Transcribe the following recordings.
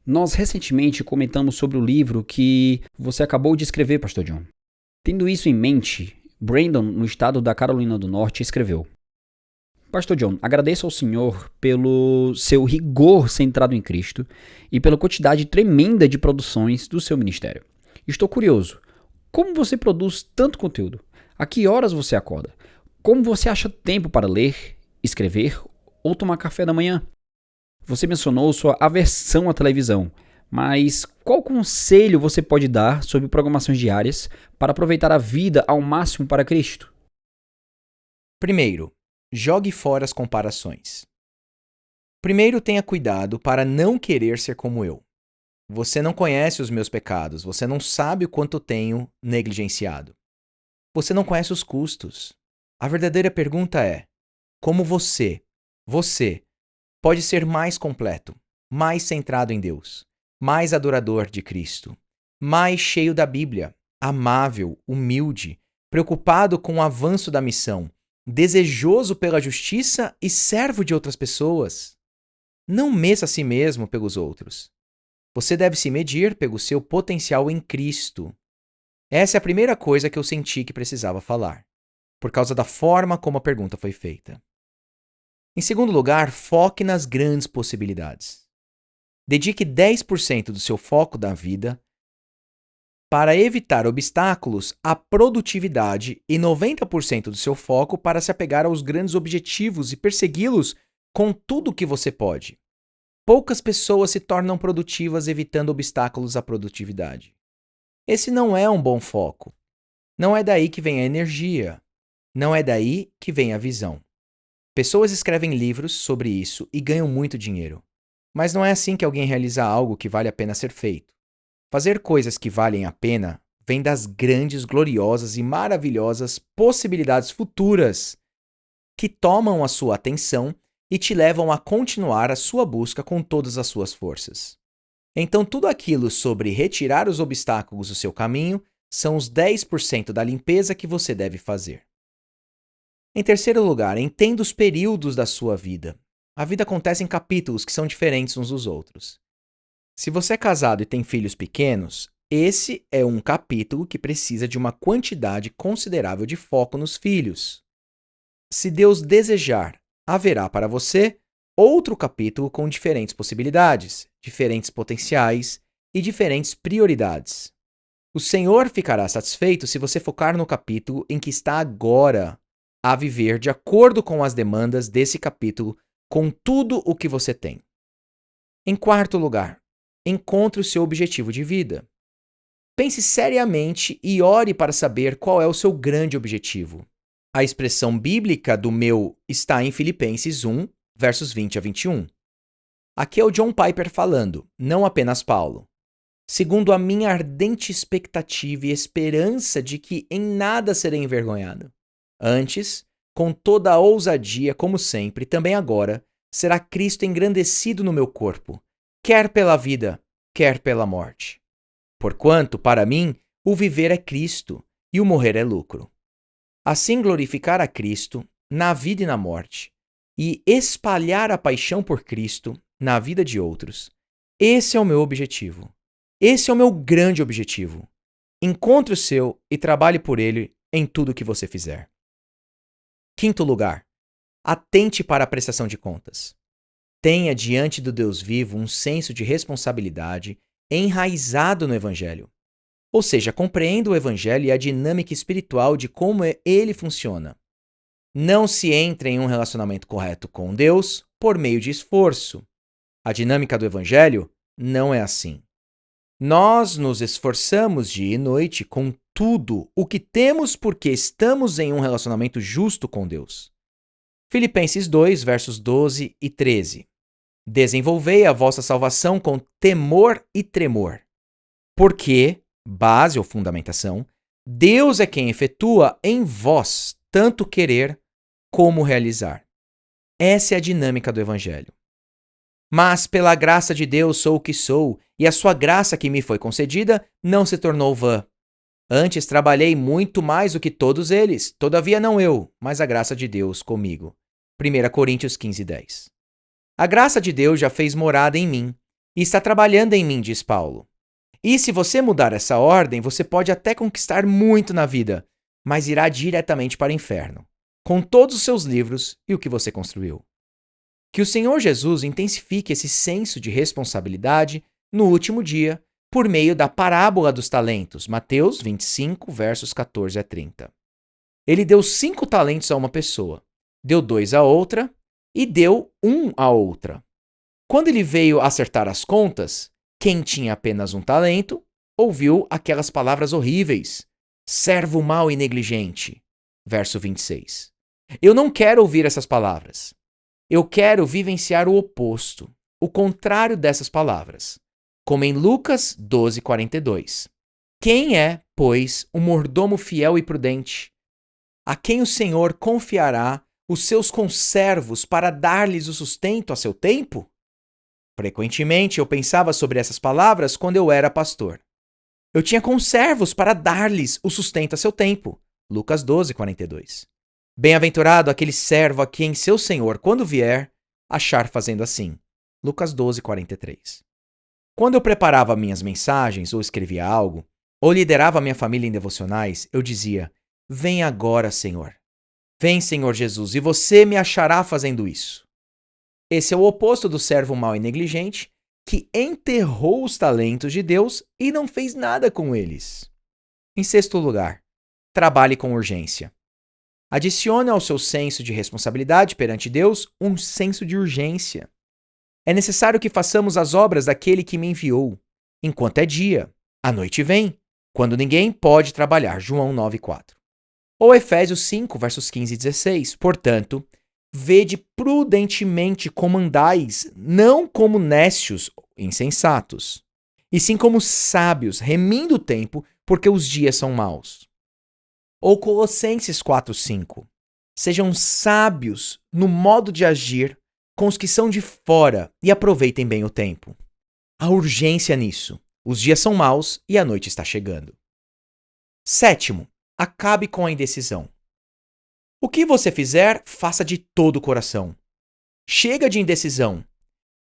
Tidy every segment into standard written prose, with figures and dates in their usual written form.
Nós recentemente comentamos sobre o livro que você acabou de escrever, Pastor John. Tendo isso em mente, Brandon, no estado da Carolina do Norte, escreveu: Pastor John, agradeço ao Senhor pelo seu rigor centrado em Cristo e pela quantidade tremenda de produções do seu ministério. Estou curioso, como você produz tanto conteúdo? A que horas você acorda? Como você acha tempo para ler, escrever ou tomar café da manhã? Você mencionou sua aversão à televisão, mas qual conselho você pode dar sobre programações diárias para aproveitar a vida ao máximo para Cristo? Primeiro, jogue fora as comparações. Primeiro, tenha cuidado para não querer ser como eu. Você não conhece os meus pecados, você não sabe o quanto tenho negligenciado. Você não conhece os custos. A verdadeira pergunta é: como você pode ser mais completo, mais centrado em Deus, mais adorador de Cristo, mais cheio da Bíblia, amável, humilde, preocupado com o avanço da missão, desejoso pela justiça e servo de outras pessoas? Não meça a si mesmo pelos outros. Você deve se medir pelo seu potencial em Cristo. Essa é a primeira coisa que eu senti que precisava falar, por causa da forma como a pergunta foi feita. Em segundo lugar, foque nas grandes possibilidades. Dedique 10% do seu foco da vida para evitar obstáculos à produtividade e 90% do seu foco para se apegar aos grandes objetivos e persegui-los com tudo o que você pode. Poucas pessoas se tornam produtivas evitando obstáculos à produtividade. Esse não é um bom foco. Não é daí que vem a energia. Não é daí que vem a visão. Pessoas escrevem livros sobre isso e ganham muito dinheiro. Mas não é assim que alguém realiza algo que vale a pena ser feito. Fazer coisas que valem a pena vem das grandes, gloriosas e maravilhosas possibilidades futuras que tomam a sua atenção e te levam a continuar a sua busca com todas as suas forças. Então, tudo aquilo sobre retirar os obstáculos do seu caminho são os 10% da limpeza que você deve fazer. Em terceiro lugar, entenda os períodos da sua vida. A vida acontece em capítulos que são diferentes uns dos outros. Se você é casado e tem filhos pequenos, esse é um capítulo que precisa de uma quantidade considerável de foco nos filhos. Se Deus desejar, haverá para você outro capítulo com diferentes possibilidades, diferentes potenciais e diferentes prioridades. O Senhor ficará satisfeito se você focar no capítulo em que está agora, a viver de acordo com as demandas desse capítulo, com tudo o que você tem. Em quarto lugar, encontre o seu objetivo de vida. Pense seriamente e ore para saber qual é o seu grande objetivo. A expressão bíblica do meu está em Filipenses 1, versos 20 a 21. Aqui é o John Piper falando, não apenas Paulo. Segundo a minha ardente expectativa e esperança de que em nada serei envergonhado. Antes, com toda a ousadia, como sempre, também agora, será Cristo engrandecido no meu corpo, quer pela vida, quer pela morte. Porquanto, para mim, o viver é Cristo e o morrer é lucro. Assim, glorificar a Cristo na vida e na morte, e espalhar a paixão por Cristo na vida de outros. Esse é o meu objetivo. Esse é o meu grande objetivo. Encontre o seu e trabalhe por ele em tudo o que você fizer. Quinto lugar, atente para a prestação de contas. Tenha diante do Deus vivo um senso de responsabilidade enraizado no Evangelho. Ou seja, compreenda o Evangelho e a dinâmica espiritual de como ele funciona. Não se entre em um relacionamento correto com Deus por meio de esforço. A dinâmica do Evangelho não é assim. Nós nos esforçamos dia e noite com tudo o que temos porque estamos em um relacionamento justo com Deus. Filipenses 2, versos 12 e 13. Desenvolvei a vossa salvação com temor e tremor. Porque, base ou fundamentação, Deus é quem efetua em vós tanto querer como realizar. Essa é a dinâmica do Evangelho. Mas pela graça de Deus sou o que sou, e a sua graça que me foi concedida não se tornou vã. Antes trabalhei muito mais do que todos eles, todavia não eu, mas a graça de Deus comigo. 1 Coríntios 15, 10. A graça de Deus já fez morada em mim, e está trabalhando em mim, diz Paulo. E se você mudar essa ordem, você pode até conquistar muito na vida, mas irá diretamente para o inferno, com todos os seus livros e o que você construiu. Que o Senhor Jesus intensifique esse senso de responsabilidade no último dia por meio da parábola dos talentos, Mateus 25, versos 14 a 30. Ele deu 5 talentos a uma pessoa, deu 2 a outra e deu 1 a outra. Quando ele veio acertar as contas, quem tinha apenas 1 talento ouviu aquelas palavras horríveis: servo mau e negligente. Verso 26. Eu não quero ouvir essas palavras. Eu quero vivenciar o oposto, o contrário dessas palavras, como em Lucas 12:42. Quem é, pois, o mordomo fiel e prudente, a quem o Senhor confiará os seus conservos para dar-lhes o sustento a seu tempo? Frequentemente eu pensava sobre essas palavras quando eu era pastor. Eu tinha conservos para dar-lhes o sustento a seu tempo. Lucas 12:42. Bem-aventurado aquele servo a quem seu senhor, quando vier, achar fazendo assim. Lucas 12:43. Quando eu preparava minhas mensagens, ou escrevia algo, ou liderava minha família em devocionais, eu dizia: vem agora, Senhor. Vem, Senhor Jesus, e você me achará fazendo isso. Esse é o oposto do servo mau e negligente, que enterrou os talentos de Deus e não fez nada com eles. Em sexto lugar, trabalhe com urgência. Adicione ao seu senso de responsabilidade perante Deus um senso de urgência. É necessário que façamos as obras daquele que me enviou, enquanto é dia. A noite vem, quando ninguém pode trabalhar. João 9:4. Ou Efésios 5, versos 15 e 16. Portanto, vede prudentemente como andais, não como nécios, insensatos, e sim como sábios, remindo o tempo, porque os dias são maus. Ou Colossenses 4:5. Sejam sábios no modo de agir com os que são de fora e aproveitem bem o tempo. Há urgência nisso. Os dias são maus e a noite está chegando. Sétimo, acabe com a indecisão. O que você fizer, faça de todo o coração. Chega de indecisão.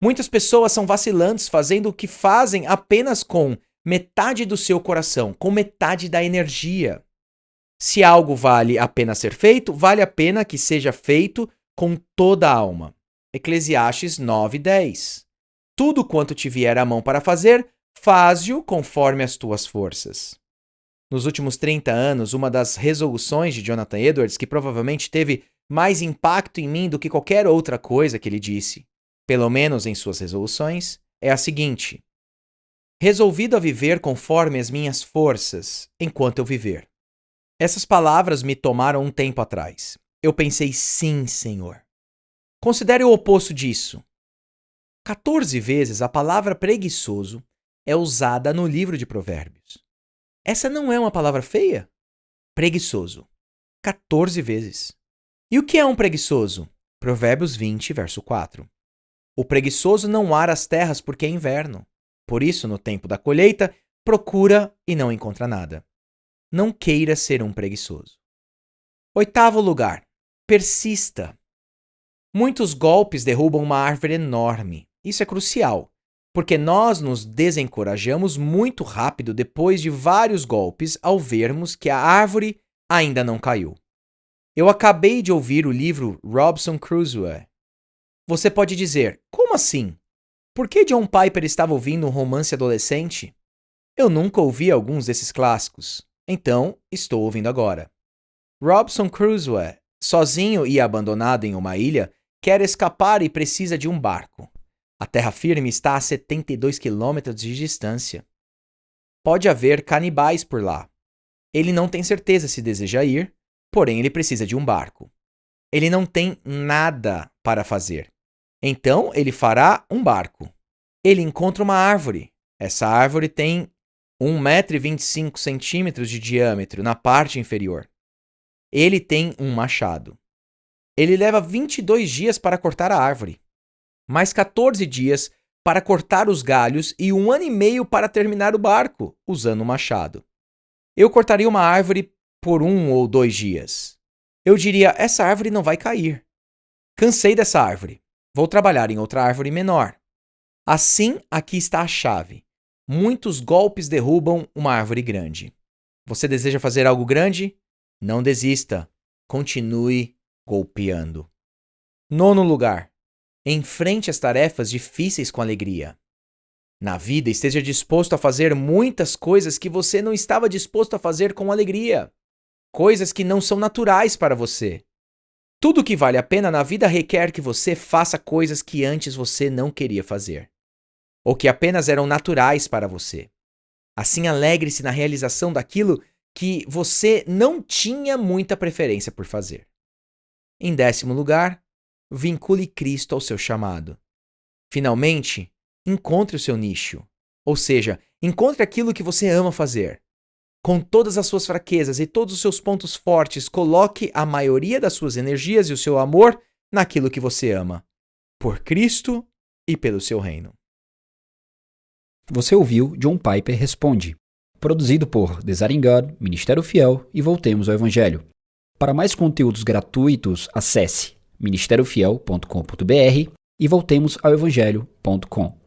Muitas pessoas são vacilantes fazendo o que fazem apenas com metade do seu coração, com metade da energia. Se algo vale a pena ser feito, vale a pena que seja feito com toda a alma. Eclesiastes 9:10. Tudo quanto te vier à mão para fazer, faze-o conforme as tuas forças. Nos últimos 30 anos, uma das resoluções de Jonathan Edwards, que provavelmente teve mais impacto em mim do que qualquer outra coisa que ele disse, pelo menos em suas resoluções, é a seguinte: resolvido a viver conforme as minhas forças, enquanto eu viver. Essas palavras me tomaram um tempo atrás. Eu pensei, sim, Senhor. Considere o oposto disso. 14 vezes a palavra preguiçoso é usada no livro de Provérbios. Essa não é uma palavra feia? Preguiçoso. 14 vezes. E o que é um preguiçoso? Provérbios 20, verso 4. O preguiçoso não ara as terras porque é inverno. Por isso, no tempo da colheita, procura e não encontra nada. Não queira ser um preguiçoso. Oitavo lugar, persista. Muitos golpes derrubam uma árvore enorme. Isso é crucial, porque nós nos desencorajamos muito rápido depois de vários golpes ao vermos que a árvore ainda não caiu. Eu acabei de ouvir o livro Robinson Crusoe. Você pode dizer, como assim? Por que John Piper estava ouvindo um romance adolescente? Eu nunca ouvi alguns desses clássicos. Então, estou ouvindo agora. Robinson Crusoe, sozinho e abandonado em uma ilha, quer escapar e precisa de um barco. A terra firme está a 72 quilômetros de distância. Pode haver canibais por lá. Ele não tem certeza se deseja ir, porém ele precisa de um barco. Ele não tem nada para fazer. Então, ele fará um barco. Ele encontra uma árvore. Essa árvore tem 1,25 m de diâmetro na parte inferior. Ele tem um machado. Ele leva 22 dias para cortar a árvore, mais 14 dias para cortar os galhos e 1 ano e meio para terminar o barco, usando o machado. Eu cortaria uma árvore por 1 ou 2 dias. Eu diria, essa árvore não vai cair. Cansei dessa árvore. Vou trabalhar em outra árvore menor. Assim, aqui está a chave. Muitos golpes derrubam uma árvore grande. Você deseja fazer algo grande? Não desista. Continue golpeando. 9º lugar. Enfrente as tarefas difíceis com alegria. Na vida, esteja disposto a fazer muitas coisas que você não estava disposto a fazer com alegria. Coisas que não são naturais para você. Tudo que vale a pena na vida requer que você faça coisas que antes você não queria fazer, ou que apenas eram naturais para você. Assim, alegre-se na realização daquilo que você não tinha muita preferência por fazer. Em 10º lugar, vincule Cristo ao seu chamado. Finalmente, encontre o seu nicho, ou seja, encontre aquilo que você ama fazer. Com todas as suas fraquezas e todos os seus pontos fortes, coloque a maioria das suas energias e o seu amor naquilo que você ama, por Cristo e pelo seu reino. Você ouviu John Piper Responde, produzido por Desiring God, Ministério Fiel e Voltemos ao Evangelho. Para mais conteúdos gratuitos, acesse ministériofiel.com.br e voltemosaoevangelho.com.